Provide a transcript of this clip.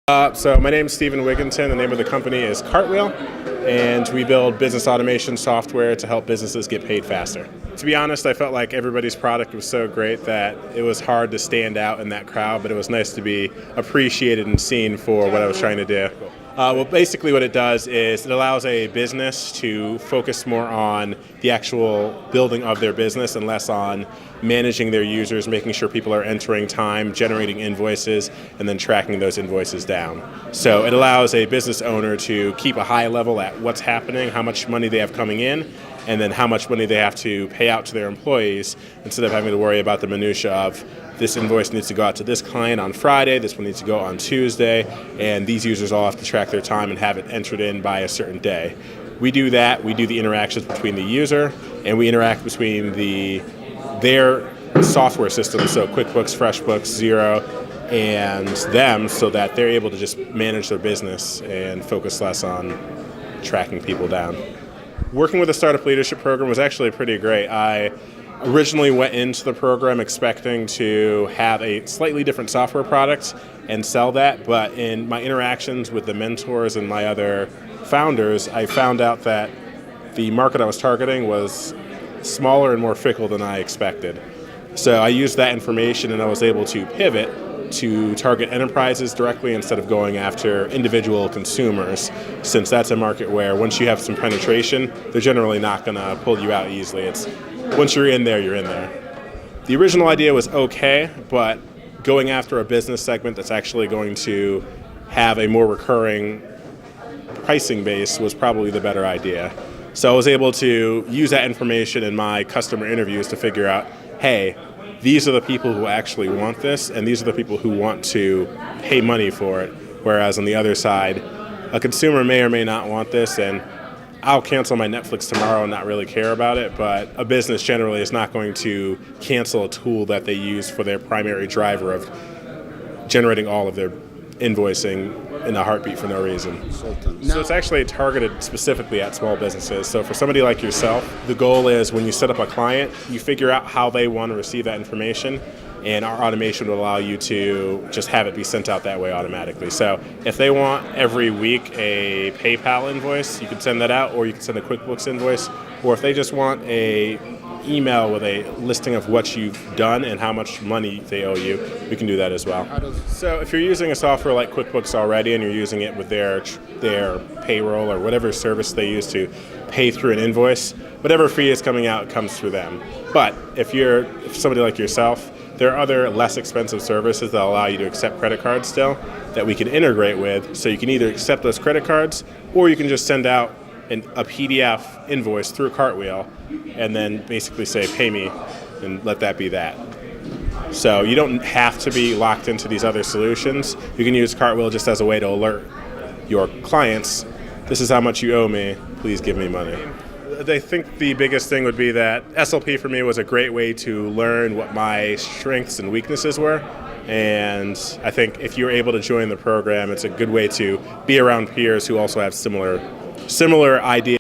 So my name is Stephen Wiggington. The name of the company is Cartwheel, and we build business automation software to help businesses get paid faster. To be honest, I felt like everybody's product was so great that it was hard to stand out in that crowd, but it was nice to be appreciated and seen for what I was trying to do. Well, basically what it does is it allows a business to focus more on the actual building of their business and less on managing their users, making sure people are entering time, generating invoices, and then tracking those invoices down. So it allows a business owner to keep a high level at what's happening, how much money they have coming in, and then how much money they have to pay out to their employees instead of having to worry about the minutia of this invoice needs to go out to this client on Friday, this one needs to go on Tuesday, and these users all have to track their time and have it entered in by a certain day. We do that. We do the interactions between the user, and we interact between their software systems, so QuickBooks, FreshBooks, Xero, and them, so that they're able to just manage their business and focus less on tracking people down. Working with the Startup Leadership Program was actually pretty great. I originally went into the program expecting to have a slightly different software product and sell that, but in my interactions with the mentors and my other founders, I found out that the market I was targeting was smaller and more fickle than I expected. So I used that information and I was able to pivot to target enterprises directly instead of going after individual consumers, since that's a market where once you have some penetration, they're generally not going to pull you out easily. It's once you're in there, you're in there. The original idea was okay, but going after a business segment that's actually going to have a more recurring pricing base was probably the better idea. So I was able to use that information in my customer interviews to figure out, hey, these are the people who actually want this, and these are the people who want to pay money for it. Whereas on the other side, a consumer may or may not want this, and I'll cancel my Netflix tomorrow and not really care about it, but a business generally is not going to cancel a tool that they use for their primary driver of generating all of their invoicing in a heartbeat for no reason. So it's actually targeted specifically at small businesses. So for somebody like yourself, the goal is when you set up a client, you figure out how they want to receive that information, and our automation will allow you to just have it be sent out that way automatically. So if they want every week a PayPal invoice, you can send that out, or you can send a QuickBooks invoice, or if they just want a email with a listing of what you've done and how much money they owe you, we can do that as well. So if you're using a software like QuickBooks already and you're using it with their payroll or whatever service they use to pay through an invoice, whatever fee is coming out comes through them. But if somebody like yourself, there are other less expensive services that allow you to accept credit cards still that we can integrate with, so you can either accept those credit cards or you can just send out a PDF invoice through Cartwheel and then basically say, pay me, and let that be that. So you don't have to be locked into these other solutions. You can use Cartwheel just as a way to alert your clients, this is how much you owe me, please give me money. I think the biggest thing would be that SLP for me was a great way to learn what my strengths and weaknesses were. And I think if you're able to join the program, it's a good way to be around peers who also have similar ideas.